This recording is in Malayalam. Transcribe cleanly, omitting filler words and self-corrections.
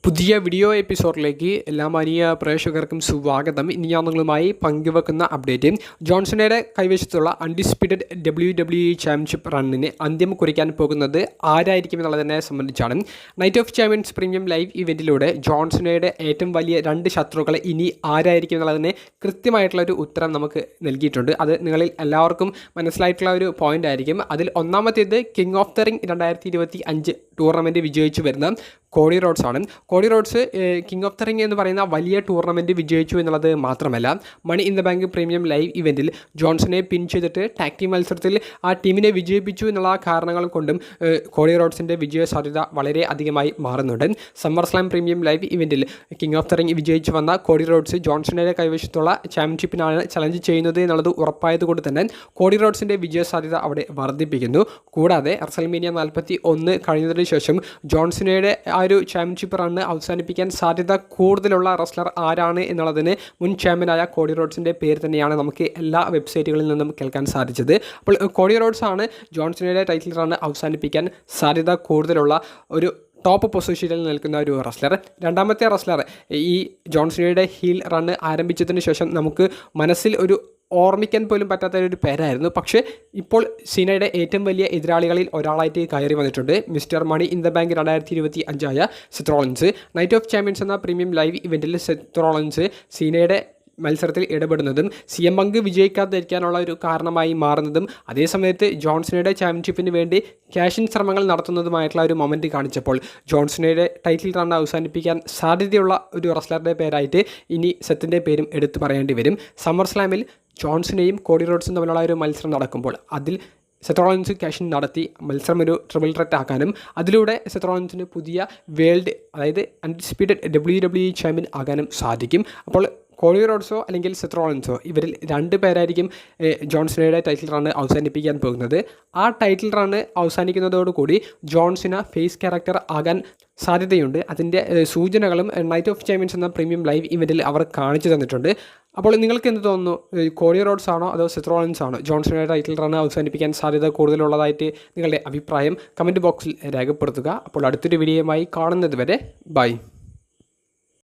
പുതിയ വീഡിയോ എപ്പിസോഡിലേക്ക് എല്ലാ മാന്യ പ്രേക്ഷകർക്കും സ്വാഗതം. ഇനി ഞാൻ നിങ്ങളുമായി പങ്കുവെക്കുന്ന അപ്ഡേറ്റ് ജോൺസണയുടെ കൈവശത്തുള്ള അൺഡിസ്പ്യൂട്ടഡ് WWE ചാമ്പ്യൻഷിപ്പ് റണ്ണിന് അന്ത്യം കുറിക്കാൻ പോകുന്നത് ആരായിരിക്കും എന്നുള്ളതിനെ സംബന്ധിച്ചാണ്. Night of champions premium live ഇവൻറ്റിലൂടെ ജോൺസണയുടെ ഏറ്റവും വലിയ രണ്ട് ശത്രുക്കൾ ഇനി ആരായിരിക്കും എന്നുള്ളതിന് കൃത്യമായിട്ടുള്ളൊരു ഉത്തരം നമുക്ക് നൽകിയിട്ടുണ്ട്. അത് നിങ്ങളിൽ എല്ലാവർക്കും മനസ്സിലായിട്ടുള്ള ഒരു പോയിൻ്റ് ആയിരിക്കും. അതിൽ ഒന്നാമത്തേത് king of the ring 2025 tournament വിജയിച്ചു വരുന്ന കോഡി റോഡ്സ് ആണ്. Cody Rhodes king of the ring എന്ന് പറയുന്ന വലിയ ടൂർണമെൻറ്റ് വിജയിച്ചു എന്നുള്ളത് മാത്രമല്ല, money in the bank premium live ഇവൻറ്റിൽ ജോൺസനെ പിൻ ചെയ്തിട്ട് ടാഗ് ടീം മത്സരത്തിൽ ആ ടീമിനെ വിജയിപ്പിച്ചു എന്നുള്ള കാരണങ്ങൾ കൊണ്ടും കോഡി റോഡ്സിൻ്റെ വിജയ സാധ്യത വളരെ അധികമായി മാറുന്നുണ്ട്. സമ്മർ സ്ലാം പ്രീമിയം ലൈവ് ഇവൻറ്റിൽ കിങ് ഓഫ് ദ റിംഗ് വിജയിച്ചു വന്ന കോഡി റോഡ്സ് ജോൺസണയുടെ കൈവശത്തുള്ള ചാമ്പ്യൻഷിപ്പിനാണ് ചലഞ്ച് ചെയ്യുന്നത് എന്നുള്ളത് ഉറപ്പായതുകൊണ്ട് തന്നെ കോഡി റോഡ്സിൻ്റെ വിജയ സാധ്യത അവിടെ വർദ്ധിപ്പിക്കുന്നു. കൂടാതെ റസൽമേനിയ 41 കഴിഞ്ഞതിന് ശേഷം ജോൺസണയുടെ ഒരു ചാമ്പ്യൻഷിപ്പ് റണ്ണ് അവസാനിപ്പിക്കാൻ സാധ്യത കൂടുതലുള്ള റെസ്ലർ ആരാണ് എന്നുള്ളതിന് മുൻ ചാമ്പ്യനായ കോഡി റോഡ്സിൻ്റെ പേര് തന്നെയാണ് നമുക്ക് എല്ലാ വെബ്സൈറ്റുകളിൽ നിന്നും കേൾക്കാൻ സാധിച്ചത്. അപ്പോൾ കോഡി റോഡ്സ് ആണ് ജോൺസണയുടെ ടൈറ്റിൽ റണ്ണ് അവസാനിപ്പിക്കാൻ സാധ്യത കൂടുതലുള്ള ഒരു ടോപ്പ് പൊസിഷനിൽ നിൽക്കുന്ന ഒരു റെസ്ലർ. രണ്ടാമത്തെ റെസ്ലർ ഈ ജോൺസണയുടെ ഹീൽ റണ്ണ് ആരംഭിച്ചതിന് ശേഷം നമുക്ക് മനസ്സിൽ ഒരു ഓർമ്മിക്കാൻ പോലും പറ്റാത്ത ഒരു പേരായിരുന്നു. പക്ഷേ ഇപ്പോൾ സീനയുടെ ഏറ്റവും വലിയ എതിരാളികളിൽ ഒരാളായിട്ട് കയറി വന്നിട്ടുണ്ട്. Mister Money in the Bank 2025 Seth Rollins. Night of Champions എന്ന പ്രീമിയം ലൈവ് ഇവൻറ്റിൽ സെത്ത് റോളിൻസ് സീനയുടെ മത്സരത്തിൽ ഇടപെടുന്നതും CM പങ്ക് വിജയിക്കാതിരിക്കാനുള്ള ഒരു കാരണമായി മാറുന്നതും അതേസമയത്ത് ജോൺസണയുടെ ചാമ്പ്യൻഷിപ്പിന് വേണ്ടി ക്യാഷിൻ ശ്രമങ്ങൾ നടത്തുന്നതുമായിട്ടുള്ള ഒരു മൊമെൻറ്റ് കാണിച്ചപ്പോൾ ജോൺസണയുടെ ടൈറ്റിൽ റൺ അവസാനിപ്പിക്കാൻ സാധ്യതയുള്ള ഒരു റെസ്ലറുടെ പേരായിട്ട് ഇനി സെത്തിൻ്റെ പേരും എടുത്തു പറയേണ്ടി വരും. സമ്മർ സ്ലാമിൽ ജോൺസണെയും കോഡി റോഡ്സും തമ്മിലുള്ള ഒരു മത്സരം നടക്കുമ്പോൾ അതിൽ സെത്ത് റോളിൻസ് ക്യാഷിൻ നടത്തി മത്സരം ഒരു ട്രിപ്പിൾ ത്രെറ്റ് ആക്കാനും അതിലൂടെ സെത്ത് റോളിൻസിന് പുതിയ വേൾഡ് അതായത് അൺഡിസ്പ്യൂട്ടഡ് WWE ചാമ്പ്യൻ ആകാനും സാധിക്കും. അപ്പോൾ കോഡി റോഡ്സോ അല്ലെങ്കിൽ സെത്ത് റോളിൻസോ ഇവരിൽ രണ്ട് പേരായിരിക്കും ജോൺസണയുടെ ടൈറ്റിൽ റണ്ണ് അവസാനിപ്പിക്കാൻ പോകുന്നത്. ആ ടൈറ്റിൽ റണ്ണ് അവസാനിക്കുന്നതോടുകൂടി ജോൺസന ഫേസ് ക്യാരക്ടർ ആകാൻ സാധ്യതയുണ്ട്. അതിൻ്റെ സൂചനകളും നൈറ്റ് ഓഫ് ചാമ്പ്യൻസ് എന്ന പ്രീമിയം ലൈവ് ഇവൻറ്റിൽ അവർ കാണിച്ചു തന്നിട്ടുണ്ട്. അപ്പോൾ നിങ്ങൾക്ക് എന്ത് തോന്നുന്നു? കോഡി റോഡ്സ് ആണോ അതോ സെത്ത് റോളിൻസ് ആണോ ജോൺസണയുടെ ടൈറ്റിൽ റണ്ണ് അവസാനിപ്പിക്കാൻ സാധ്യത കൂടുതലുള്ളതായിട്ട് നിങ്ങളുടെ അഭിപ്രായം കമൻറ്റ് ബോക്സിൽ രേഖപ്പെടുത്തുക. അപ്പോൾ അടുത്തൊരു വീഡിയോയുമായി കാണുന്നത് വരെ ബൈ.